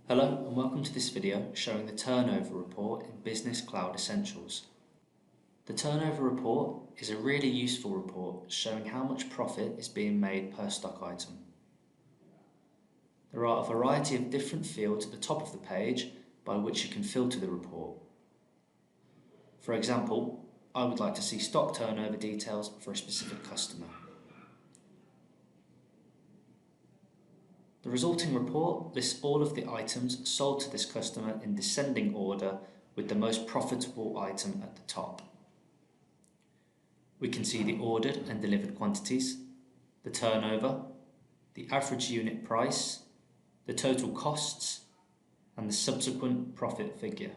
Hello and welcome to this video showing the turnover report in Business Cloud Essentials. The turnover report is a really useful report showing how much profit is being made per stock item. There are a variety of different fields at the top of the page by which you can filter the report. For example, I would like to see stock turnover details for a specific customer. The resulting report lists all of the items sold to this customer in descending order with the most profitable item at the top. We can see the ordered and delivered quantities, the turnover, the average unit price, the total costs, and the subsequent profit figure.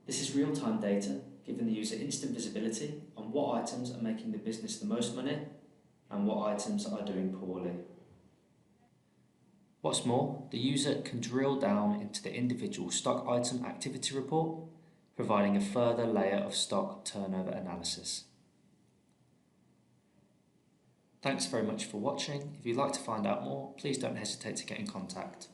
This is real-time data giving the user instant visibility on what items are making the business the most money and what items are doing poorly. What's more, the user can drill down into the individual stock item activity report, providing a further layer of stock turnover analysis. Thanks very much for watching. If you'd like to find out more, please don't hesitate to get in contact.